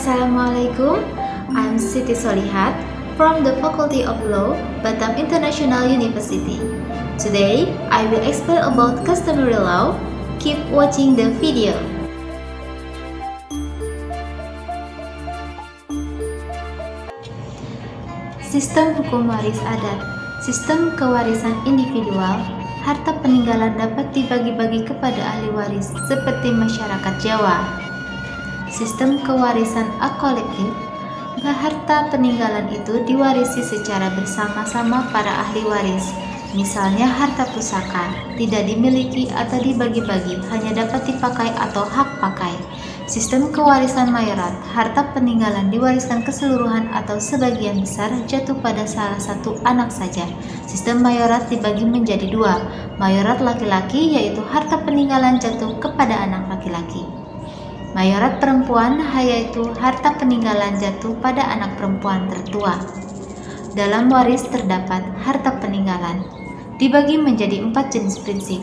Assalamualaikum, I'm Siti Solihat from the Faculty of Law, Batam International University. Today, I will explain about customary law. Keep watching the video. Sistem hukum waris adat. Sistem kewarisan individual, harta peninggalan dapat dibagi-bagi kepada ahli waris seperti masyarakat Jawa. Sistem kewarisan akolektif, harta peninggalan itu diwarisi secara bersama-sama para ahli waris. Misalnya harta pusaka, tidak dimiliki atau dibagi-bagi, hanya dapat dipakai atau hak pakai. Sistem kewarisan mayorat, harta peninggalan diwariskan keseluruhan atau sebagian besar jatuh pada salah satu anak saja. Sistem mayorat dibagi menjadi dua, mayorat laki-laki yaitu harta peninggalan jatuh kepada anak laki-laki. Mayorat perempuan yaitu harta peninggalan jatuh pada anak perempuan tertua. Dalam waris terdapat harta peninggalan dibagi menjadi 4 jenis prinsip: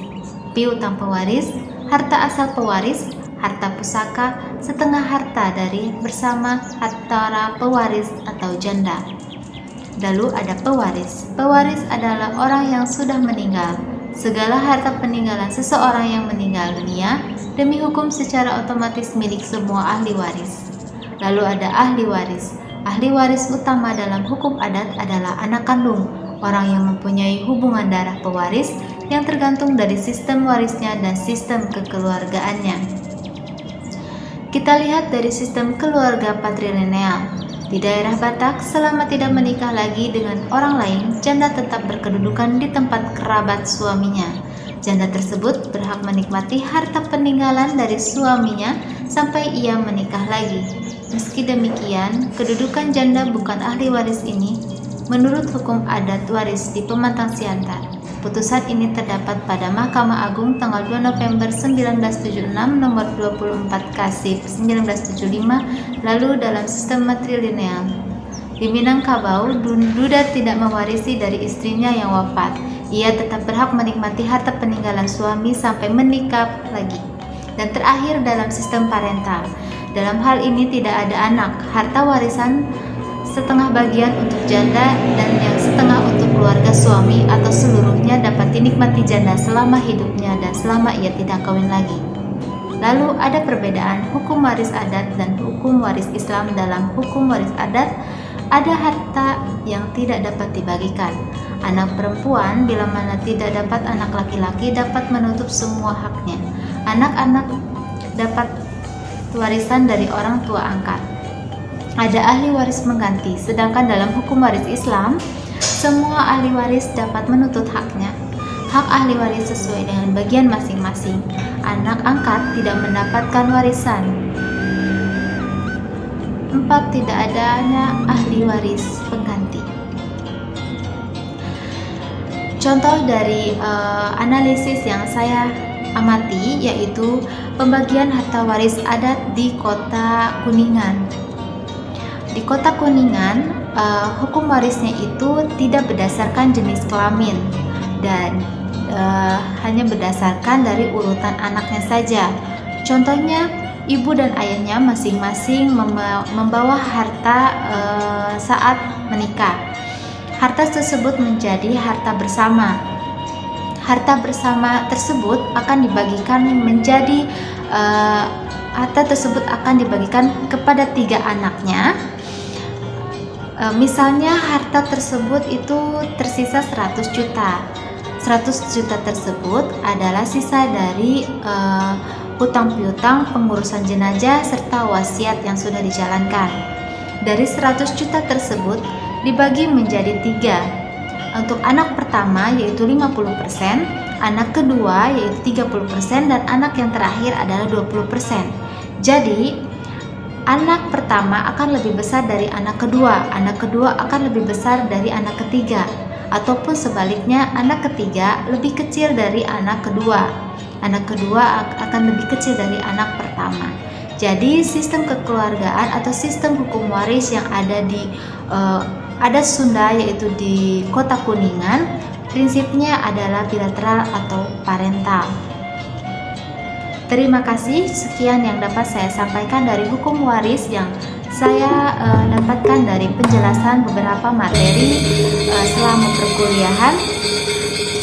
piutang pewaris, harta asal pewaris, harta pusaka, setengah harta dari bersama antara pewaris atau janda. Lalu ada pewaris. Pewaris adalah orang yang sudah meninggal. Segala harta peninggalan seseorang yang meninggal dunia demi hukum secara otomatis milik semua ahli waris. Lalu ada ahli waris. Ahli waris utama dalam hukum adat adalah anak kandung, orang yang mempunyai hubungan darah pewaris yang tergantung dari sistem warisnya dan sistem kekeluargaannya. Kita lihat dari sistem keluarga patrilineal. Di daerah Batak, selama tidak menikah lagi dengan orang lain, janda tetap berkedudukan di tempat kerabat suaminya. Janda tersebut berhak menikmati harta peninggalan dari suaminya sampai ia menikah lagi. Meski demikian, kedudukan janda bukan ahli waris ini menurut hukum adat waris di Pematang Siantar. Putusan ini terdapat pada Mahkamah Agung tanggal 2 November 1976 nomor 24 Kasib 1975. Lalu dalam sistem matrilineal di Minangkabau, duda tidak mewarisi dari istrinya yang wafat. Ia tetap berhak menikmati harta peninggalan suami sampai menikah lagi. Dan terakhir dalam sistem parental. Dalam hal ini tidak ada anak, harta warisan setengah bagian untuk janda dan yang setengah untuk keluarga suami atau seluruhnya dapat dinikmati janda selama hidupnya dan selama ia tidak kawin lagi. Lalu ada perbedaan hukum waris adat dan hukum waris Islam. Dalam hukum waris adat ada harta yang tidak dapat dibagikan. Anak perempuan bila mana tidak dapat anak laki-laki dapat menutup semua haknya. Anak-anak dapat warisan dari orang tua angkat. Ada ahli waris mengganti, sedangkan dalam hukum waris Islam, semua ahli waris dapat menuntut haknya. Hak ahli waris sesuai dengan bagian masing-masing. Anak angkat tidak mendapatkan warisan. 4. Tidak adanya ahli waris pengganti. Contoh dari analisis yang saya amati yaitu pembagian harta waris adat di Kota Kuningan. Di Kota Kuningan, hukum warisnya itu tidak berdasarkan jenis kelamin dan hanya berdasarkan dari urutan anaknya saja. Contohnya, ibu dan ayahnya masing-masing membawa harta saat menikah. Harta tersebut menjadi harta bersama. Harta bersama tersebut akan dibagikan menjadi harta tersebut akan dibagikan kepada 3 anaknya. Misalnya harta tersebut itu tersisa 100 juta. 100 juta tersebut adalah sisa dari hutang piutang, pengurusan jenazah serta wasiat yang sudah dijalankan. Dari 100 juta tersebut dibagi menjadi 3. Untuk anak pertama yaitu 50%, anak kedua yaitu 30% dan anak yang terakhir adalah 20%. Jadi anak pertama akan lebih besar dari anak kedua akan lebih besar dari anak ketiga, ataupun sebaliknya anak ketiga lebih kecil dari anak kedua akan lebih kecil dari anak pertama. Jadi sistem kekeluargaan atau sistem hukum waris yang ada di adat Sunda yaitu di Kota Kuningan, prinsipnya adalah bilateral atau parental. Terima kasih, sekian yang dapat saya sampaikan dari hukum waris yang saya dapatkan dari penjelasan beberapa materi selama perkuliahan.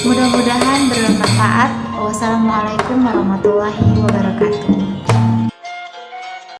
Mudah-mudahan bermanfaat. Wassalamualaikum warahmatullahi wabarakatuh.